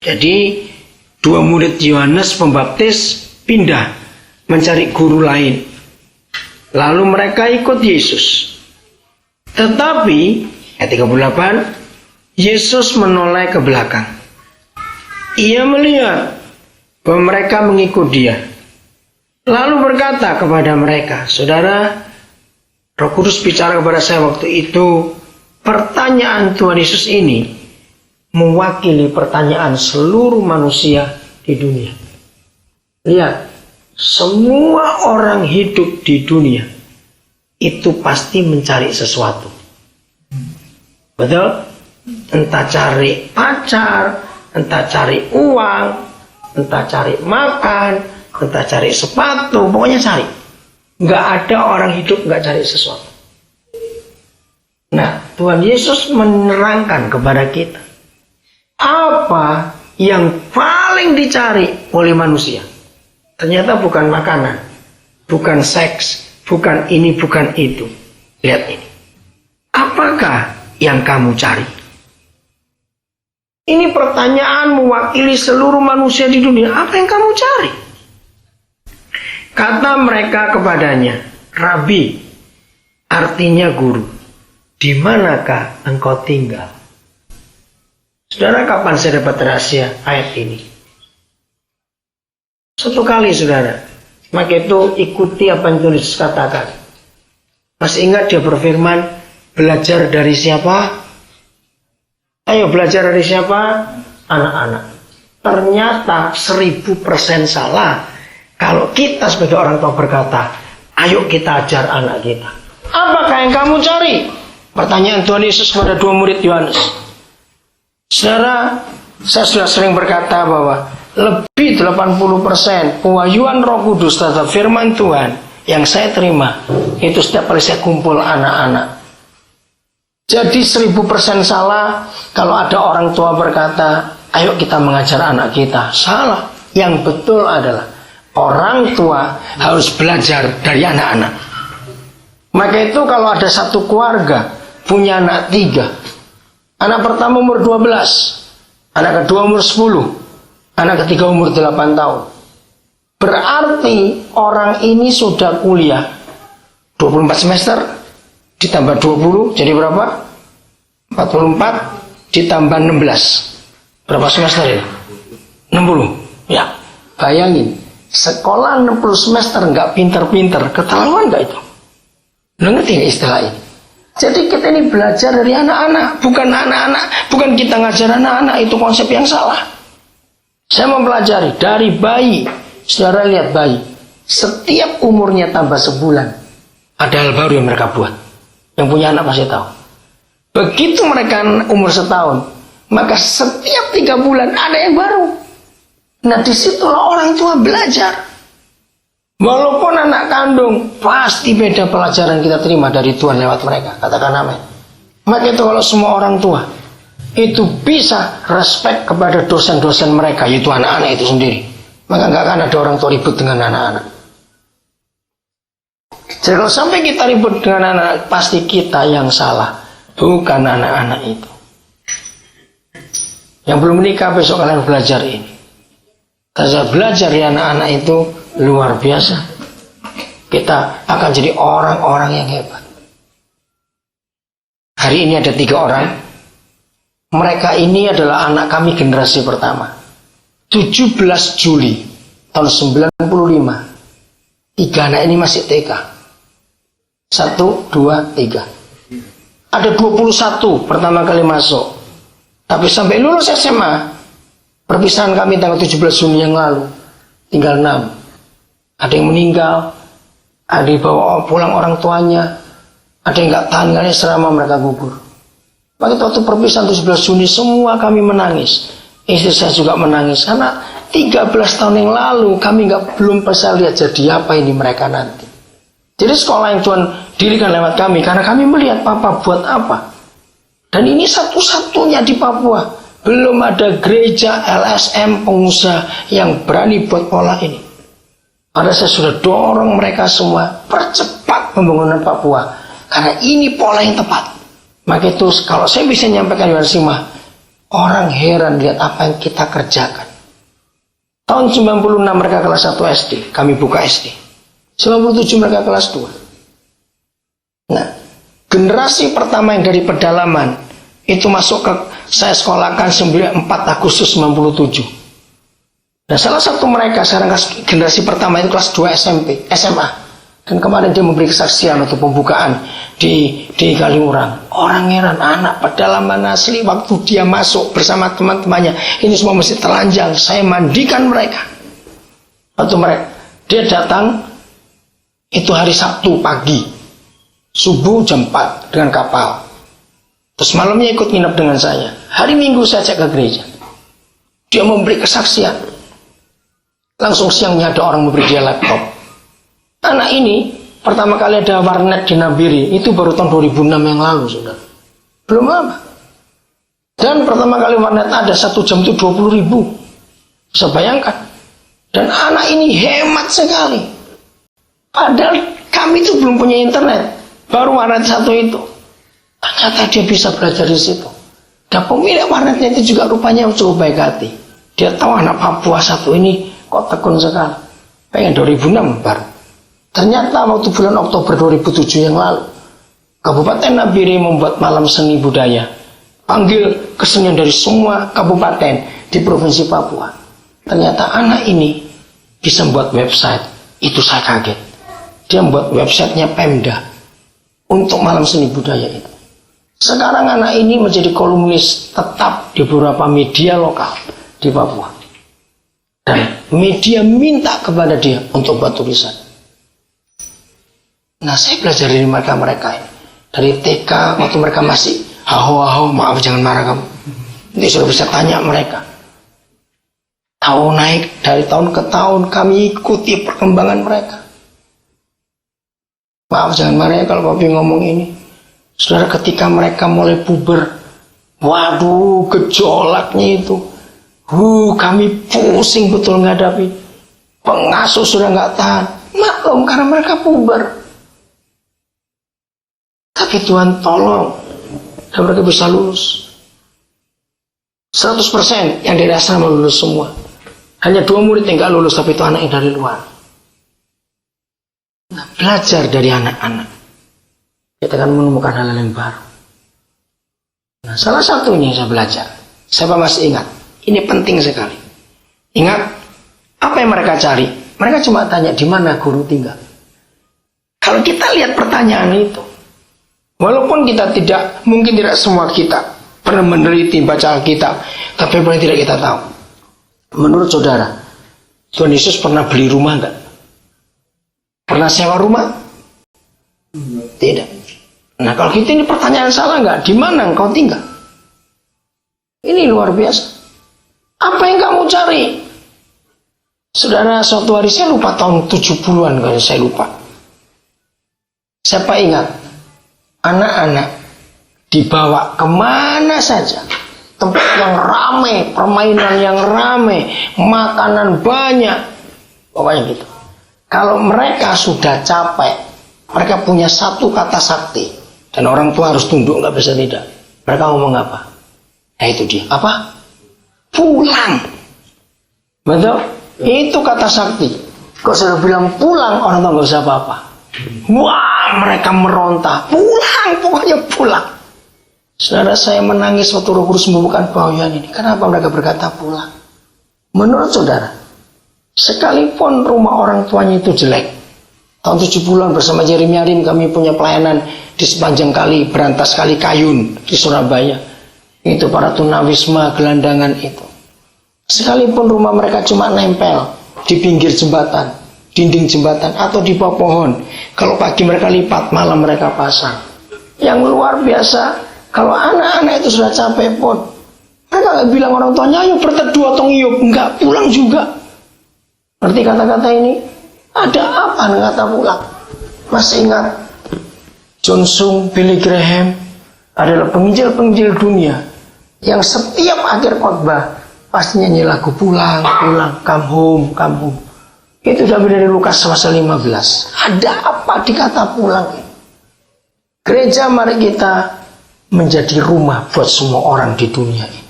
Jadi dua murid Yohanes Pembaptis pindah mencari guru lain. Lalu mereka ikut Yesus. Tetapi ayat 38, Yesus menoleh ke belakang. Ia melihat bahwa mereka mengikut dia. Lalu berkata kepada mereka, saudara, Roh Kudus bicara kepada saya waktu itu, pertanyaan Tuhan Yesus ini mewakili pertanyaan seluruh manusia di dunia. Lihat, semua orang hidup di dunia itu pasti mencari sesuatu. Betul? Entah cari pacar, entah cari uang, entah cari makan, entah cari sepatu, pokoknya cari. Nggak ada orang hidup nggak cari sesuatu. Nah, Tuhan Yesus menerangkan kepada kita apa yang paling dicari oleh manusia. Ternyata bukan makanan, bukan seks, bukan ini, bukan itu. Lihat ini. Apakah yang kamu cari? Ini pertanyaan mewakili seluruh manusia di dunia. Apa yang kamu cari? Kata mereka kepadanya, Rabi, artinya guru, di manakah engkau tinggal? Saudara, kapan saya dapat rahasia ayat ini? Satu kali, saudara. Maka itu ikuti apa yang Tuhan Yesus katakan. Masih ingat dia berfirman, belajar dari siapa? Ayo belajar dari siapa? Anak-anak. Ternyata 1000% salah. Kalau kita sebagai orang tua berkata, ayo kita ajar anak kita. Apakah yang kamu cari? Pertanyaan Tuhan Yesus kepada dua murid Yohanes. Saudara, saya sudah sering berkata bahwa lebih 80% pewahyuan Roh Kudus terhadap firman Tuhan yang saya terima, itu setiap kali saya kumpul anak-anak. Jadi 1000% salah kalau ada orang tua berkata, ayo kita mengajar anak kita. Salah. Yang betul adalah orang tua harus belajar dari anak-anak. Maka itu kalau ada satu keluarga punya anak 3. Anak pertama umur 12, anak kedua umur 10, anak ketiga umur 8 tahun. Berarti orang ini sudah kuliah 24 semester ditambah 20 jadi berapa? 44 ditambah 16. Berapa semester ya? 60. Ya, bayangin. Sekolah 60 semester nggak pinter-pinter, keterlaluan nggak itu? Lo ngerti nggak istilah ini? Jadi kita ini belajar dari anak-anak, bukan kita ngajar anak-anak, itu konsep yang salah. Saya mempelajari dari bayi. Saudara lihat bayi, setiap umurnya tambah sebulan, ada hal baru yang mereka buat. Yang punya anak pasti tahu. Begitu mereka umur setahun, maka setiap 3 bulan ada yang baru. Nah, disitulah orang tua belajar. Walaupun anak kandung, pasti beda pelajaran kita terima dari Tuhan lewat mereka. Katakan amin. Maka itu kalau semua orang tua itu bisa respect kepada dosen-dosen mereka, yaitu anak-anak itu sendiri, maka nggak akan ada orang tua ribut dengan anak-anak. Jadi kalau sampai kita ribut dengan anak-anak, pasti kita yang salah, bukan anak-anak itu. Yang belum menikah besok kalian belajar ini. Saya belajar ya anak-anak itu luar biasa. Kita akan jadi orang-orang yang hebat. Hari ini ada 3 orang. Mereka ini adalah anak kami generasi pertama. 17 Juli tahun 95. 3 anak ini masih TK. 1, 2, 3. Ada 21 pertama kali masuk. Tapi sampai lulus SMA, perpisahan kami tanggal 17 Juni yang lalu, tinggal 6. Ada yang meninggal, ada yang dibawa pulang orang tuanya, ada yang nggak tahan kali selama mereka gugur. Maka waktu perpisahan 17 Juni semua kami menangis. Istri saya juga menangis karena 13 tahun yang lalu kami belum bisa lihat jadi apa ini mereka nanti. Jadi sekolah yang Tuhan dirikan lewat kami karena kami melihat Papa buat apa. Dan ini satu-satunya di Papua. Belum ada gereja LSM pengusaha yang berani buat pola ini. Karena saya sudah dorong mereka semua percepat pembangunan Papua. Karena ini pola yang tepat. Maka itu kalau saya bisa menyampaikan Yohanes 5, Orang heran lihat apa yang kita kerjakan. Tahun 96 mereka kelas 1 SD, kami buka SD. 97 mereka kelas 2. Nah, generasi pertama yang dari pedalaman itu masuk ke saya sekolahkan 4 Agustus 97. Dan salah satu mereka sekarang generasi pertama itu kelas 2 SMP, SMA. Dan kemarin dia memberi kesaksian untuk pembukaan di Kaliurang. Orang heran, anak pedalaman asli waktu dia masuk bersama teman-temannya. Ini semua mesti telanjang, saya mandikan mereka. Waktu dia datang, itu hari Sabtu pagi. Subuh jam 4 dengan kapal. Terus malamnya ikut nginep dengan saya. Hari Minggu saya ajak ke gereja. Dia memberi kesaksian. Langsung siangnya ada orang memberi dia laptop. Anak ini pertama kali ada warnet di Nabiri itu baru tahun 2006 yang lalu, saudara. Belum lama. Dan pertama kali warnet ada 1 jam itu 20.000. Bisa bayangkan. Dan anak ini hemat sekali. Padahal kami itu belum punya internet. Baru warnet 1 itu. Ternyata dia bisa belajar di situ. Dan pemilik warnetnya itu juga rupanya cukup baik hati. Dia tahu anak Papua 1 ini kok tekun sekali. Pengen 2006 baru. Ternyata waktu bulan Oktober 2007 yang lalu, Kabupaten Nabire membuat malam seni budaya. Panggil kesenian dari semua kabupaten di Provinsi Papua. Ternyata anak ini bisa membuat website. Itu saya kaget. Dia membuat websitenya Pemda untuk malam seni budaya itu. Sekarang anak ini menjadi kolumnis tetap di beberapa media lokal di Papua. Dan media minta kepada dia untuk buat tulisan. Nah, saya belajar dari mereka ini. Dari TK, waktu mereka masih haho, maaf jangan marah kamu. Nanti sudah bisa tanya mereka. Tahun naik, dari tahun ke tahun kami ikuti perkembangan mereka. Maaf jangan marah ya kalau papi ngomong ini. Saudara, ketika mereka mulai puber, waduh gejolaknya itu. Kami pusing betul menghadapi. Pengasuh sudah nggak tahan. Maklum karena mereka puber. Tapi Tuhan tolong dan mereka bisa lulus 100% yang dari asrama lulus semua. Hanya 2 murid yang gak lulus, tapi itu anak yang dari luar. Nah, belajar dari anak-anak, kita akan menemukan hal-hal yang baru. Nah, salah satunya yang saya belajar, siapa masih ingat, ini penting sekali. Ingat apa yang mereka cari? Mereka cuma tanya di mana guru tinggal. Kalau kita lihat pertanyaan itu, walaupun kita mungkin tidak semua kita pernah meneliti baca Alkitab, tapi paling tidak kita tahu. Menurut saudara, Tuhan Yesus pernah beli rumah enggak? Pernah sewa rumah? Tidak. Nah, kalau kita ini pertanyaan salah enggak? Di mana engkau tinggal? Ini luar biasa. Apa yang kamu cari? Saudara, suatu hari saya lupa tahun 70-an kalau saya lupa. Siapa ingat? Anak-anak dibawa kemana saja, tempat yang ramai, permainan yang ramai, makanan banyak, pokoknya gitu. Kalau mereka sudah capek, mereka punya satu kata sakti, dan orang tua harus tunduk, nggak bisa tidak. Mereka ngomong apa? Nah itu dia, apa? Pulang. Betul? Itu kata sakti. Kok sudah bilang pulang, orang tua nggak usah apa-apa. Wah, mereka meronta, pulang, pokoknya pulang. Saudara, saya menangis waktu Roh Kudus membukakan bahagian ini. Kenapa mereka berkata pulang? Menurut saudara, sekalipun rumah orang tuanya itu jelek, tahun 70-an bersama Jeremy Arim kami punya pelayanan di sepanjang kali Berantas Kali Kayun di Surabaya. Itu para tunawisma gelandangan itu. Sekalipun rumah mereka cuma nempel di pinggir jembatan, dinding jembatan atau di bawah pohon. Kalau pagi mereka lipat, malam mereka pasang. Yang luar biasa, kalau anak-anak itu sudah capek pun, mereka nggak bilang orang tuanya, ayo berteduh atau ngiyup. Enggak, pulang juga. Ngerti kata-kata ini? Ada apa dengan kata pulang? Masih ingat John Sung, Billy Graham adalah penginjil-penginjil dunia yang setiap akhir khotbah pasti nyanyi lagu pulang, come home, come home. Itu diambil dari Lukas pasal 15. Ada apa di kata pulang? Gereja, mari kita menjadi rumah buat semua orang di dunia ini.